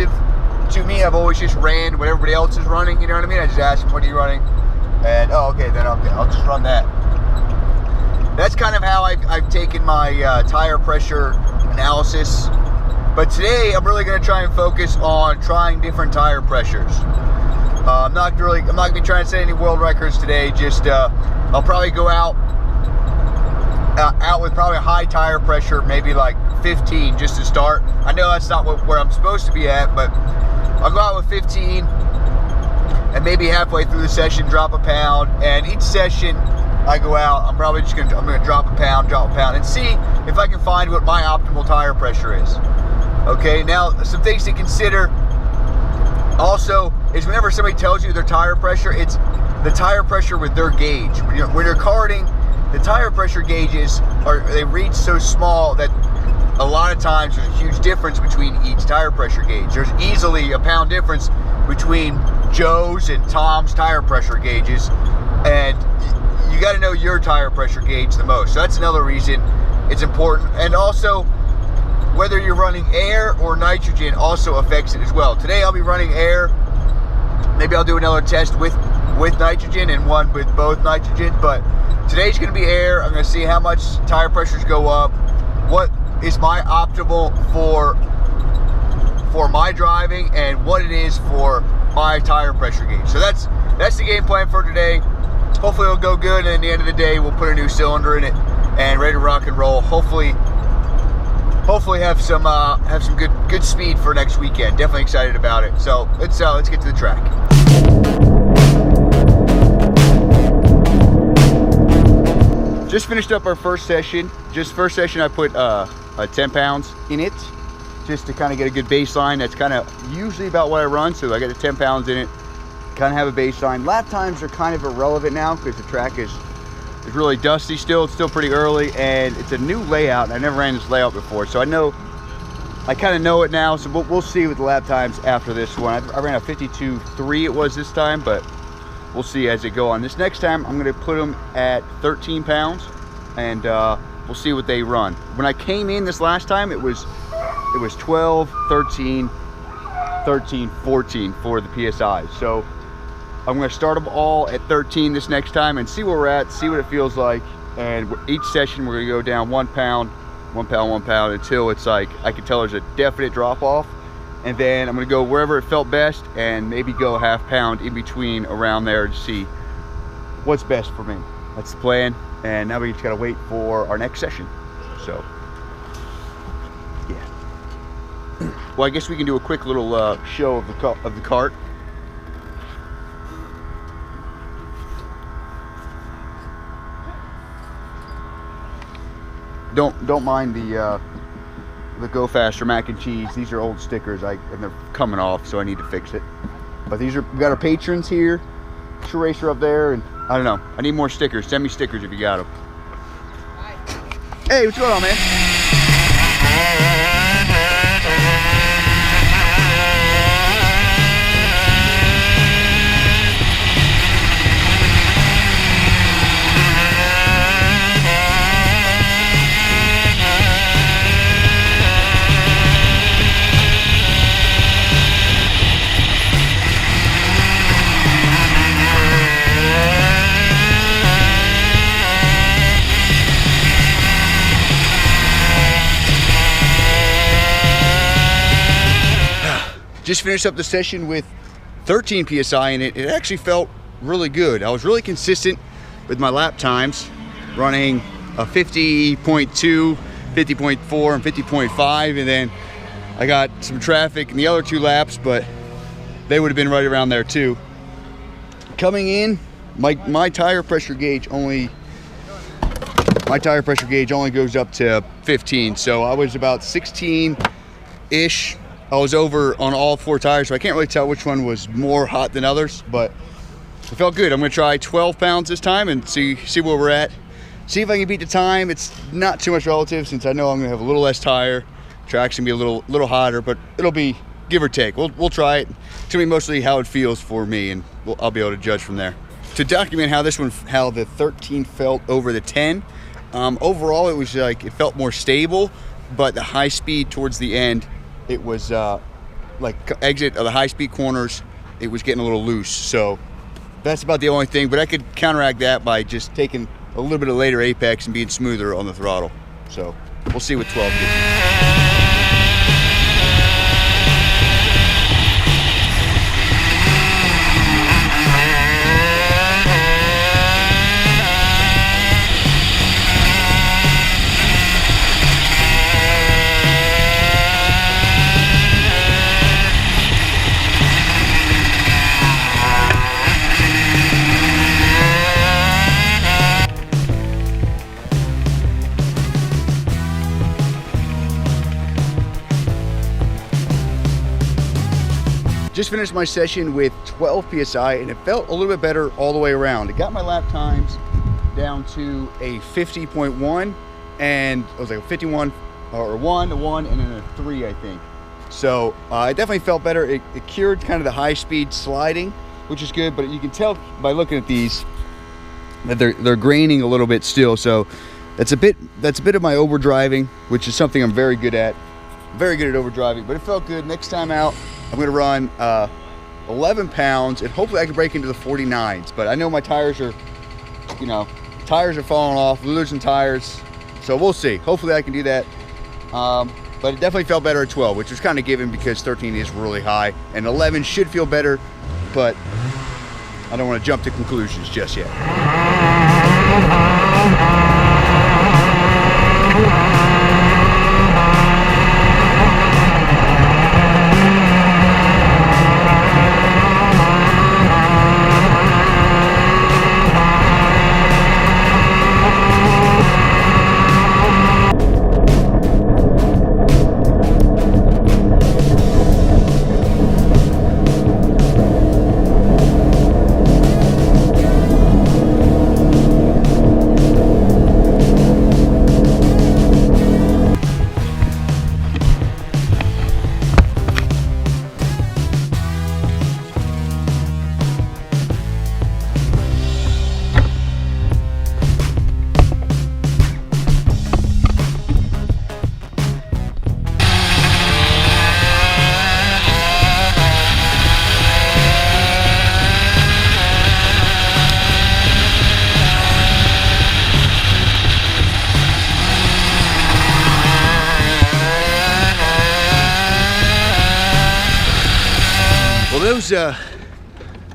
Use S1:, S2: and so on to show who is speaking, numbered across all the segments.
S1: aggressive to me. I've always just ran what everybody else is running, you know what I mean? I just ask them, what are you running? And, oh, okay, then I'll just run that. That's kind of how I've taken my tire pressure analysis. But today, I'm really going to try and focus on trying different tire pressures. I'm not going to be trying to set any world records today. Just I'll probably go out with probably a high tire pressure, maybe like 15 just to start. I know that's not where I'm supposed to be at, but I'll go out with 15 and maybe halfway through the session drop a pound. And each session I go out, I'm probably just gonna drop a pound, and see if I can find what my optimal tire pressure is. Okay, now some things to consider also is whenever somebody tells you their tire pressure, it's the tire pressure with their gauge. When you're karting, the tire pressure gauges they reach so small that a lot of times there's a huge difference between each tire pressure gauge. There's easily a pound difference between Joe's and Tom's tire pressure gauges, and you got to know your tire pressure gauge the most. So that's another reason it's important. And also, whether you're running air or nitrogen also affects it as well. Today I'll be running air. Maybe I'll do another test with nitrogen and one with both nitrogen, but today's going to be air. I'm going to see how much tire pressures go up, what is my optimal for my driving, and what it is for my tire pressure gauge. So that's the game plan for today. Hopefully it'll go good, and at the end of the day we'll put a new cylinder in it and ready to rock and roll. Hopefully have some good speed for next weekend. Definitely excited about it. So let's get to the track. Just finished up our first session. First session I put 10 pounds in it, just to kind of get a good baseline. That's kind of usually about what I run, so I get the 10 pounds in it, kind of have a baseline. Lap times are kind of irrelevant now because the track is really dusty still. It's still pretty early, and it's a new layout, and I never ran this layout before, so I kind of know it now. So we'll see with the lap times after this one. I ran a 52.3 it was this time, but we'll see as it go on. This next time I'm going to put them at 13 pounds, and we'll see what they run. When I came in this last time, it was 12, 13, 14 for the PSI. So I'm going to start them all at 13 this next time and see where we're at, see what it feels like. And each session we're going to go down 1 pound, until it's like I can tell there's a definite drop off. And then I'm going to go wherever it felt best and maybe go a half pound in between around there to see what's best for me. That's the plan. And now we just got to wait for our next session. So yeah. Well, I guess we can do a quick little show of the kart. Don't mind the Go Faster mac and cheese. These are old stickers, and they're coming off, so I need to fix it. But we got our patrons here, True Racer up there, and I don't know. I need more stickers. Send me stickers if you got them. Hey, what's going on, man? Just finished up the session with 13 PSI in it. It actually felt really good. I was really consistent with my lap times, running a 50.2, 50.4, and 50.5, and then I got some traffic in the other 2 laps, but they would have been right around there too. Coming in, my tire pressure gauge only goes up to 15, so I was about 16-ish. I was over on all 4 tires, so I can't really tell which one was more hot than others, but it felt good. I'm gonna try 12 pounds this time and see where we're at. See if I can beat the time. It's not too much relative since I know I'm gonna have a little less tire. Track's gonna be a little hotter, but it'll be give or take. We'll try it. It's gonna be mostly how it feels for me, and I'll be able to judge from there. To document how the 13 felt over the 10, overall it was like, it felt more stable, but the high speed towards the end, it was like exit of the high-speed corners, it was getting a little loose. So that's about the only thing, but I could counteract that by just taking a little bit of later apex and being smoother on the throttle. So we'll see what 12 gives me. Just finished my session with 12 PSI and it felt a little bit better all the way around. It got my lap times down to a 50.1 and it was like a 51 or a 1, and then a 3, I think. So it definitely felt better. It cured kind of the high speed sliding, which is good, but you can tell by looking at these that they're graining a little bit still. So that's a bit of my overdriving, which is something I'm very good at. Very good at overdriving, but it felt good. Next time out, I'm gonna run 11 pounds and hopefully I can break into the 49s, but I know my tires are, tires are falling off, losing tires, so we'll see. Hopefully I can do that, but it definitely felt better at 12, which was kind of given because 13 is really high, and 11 should feel better, but I don't want to jump to conclusions just yet.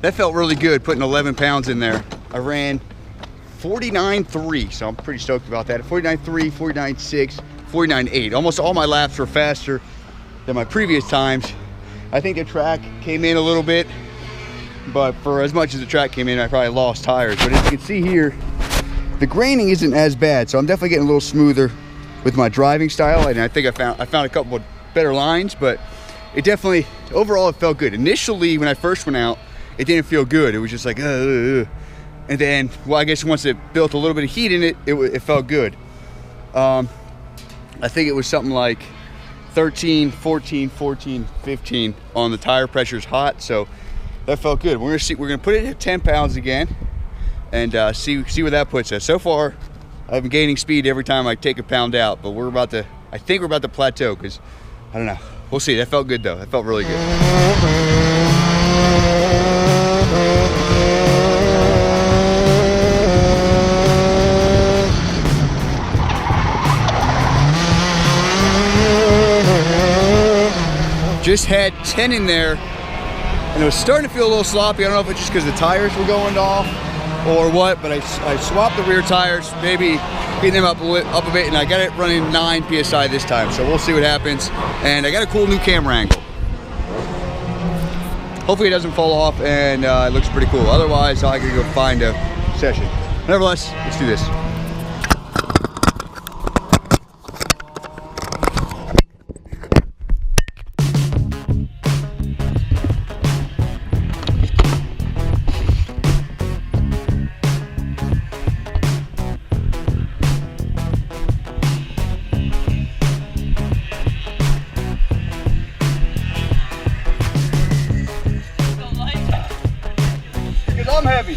S1: That felt really good, putting 11 pounds in there. I ran 49.3, so I'm pretty stoked about that. 49.3, 49.6, 49.8. Almost all my laps were faster than my previous times. I think the track came in a little bit, but for as much as the track came in, I probably lost tires. But as you can see here, the graining isn't as bad, so I'm definitely getting a little smoother with my driving style, and I think I found a couple of better lines, but it definitely, overall it felt good. Initially, when I first went out, it didn't feel good. It was just like, and then, well, I guess once it built a little bit of heat in it, it felt good. I think it was something like 13, 14, 14, 15 on the tire pressure's hot, so that felt good. We're gonna put it at 10 pounds again and see where that puts us. So far, I've been gaining speed every time I take a pound out, but I think we're about to plateau, because I don't know. We'll see. That felt good though. That felt really good. Just had 10 in there, and it was starting to feel a little sloppy. I don't know if it's just because the tires were going off or what, but I swapped the rear tires, maybe getting them up a bit, and I got it running 9 PSI this time, so we'll see what happens. And I got a cool new camera angle. Hopefully it doesn't fall off, and it looks pretty cool. Otherwise, I gotta go find a session. Nevertheless, let's do this. I'm heavy.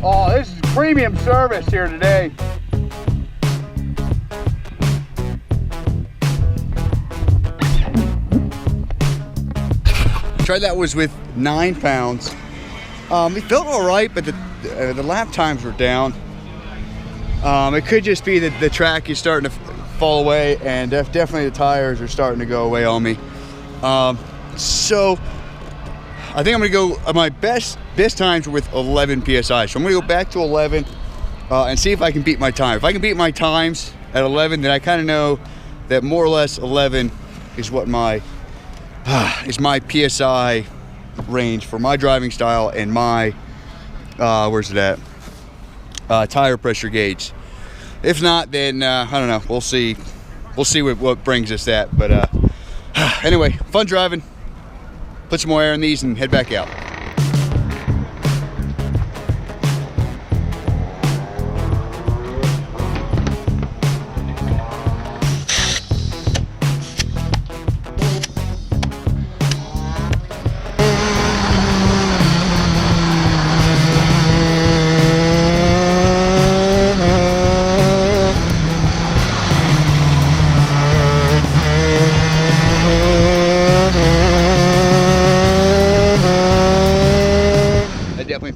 S1: Oh, this is premium service here today. Tried that was with 9 pounds. It felt all right, but the lap times were down. It could just be that the track is starting to fall away, and definitely the tires are starting to go away on me. So I think I'm gonna go, my best times were with 11 PSI. So I'm gonna go back to 11 and see if I can beat my time. If I can beat my times at 11, then I kind of know that more or less 11 is what my PSI range for my driving style and my, where's it at? Tire pressure gauge. If not, then I don't know. We'll see. We'll see what brings us that. But anyway, fun driving. Put some more air in these and head back out.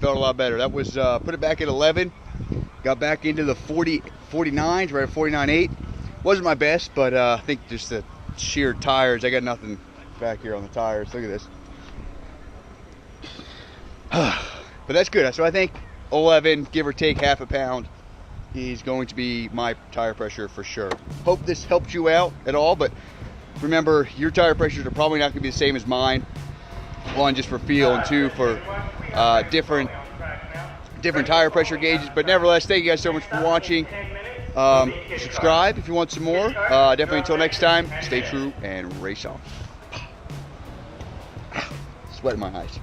S1: Felt a lot better. That was put it back at 11, got back into the 49s, right at 49.8. Wasn't my best, but I think just the sheer tires, I got nothing back here on the tires. Look at this. But that's good. So I think 11, give or take half a pound, is going to be my tire pressure for sure. Hope this helped you out at all, but remember, your tire pressures are probably not going to be the same as mine. One, just for feel, and two, for different tire pressure gauges. But nevertheless, thank you guys so much for watching. Subscribe if you want some more. Definitely until next time, stay true and race on. Sweat in my eyes.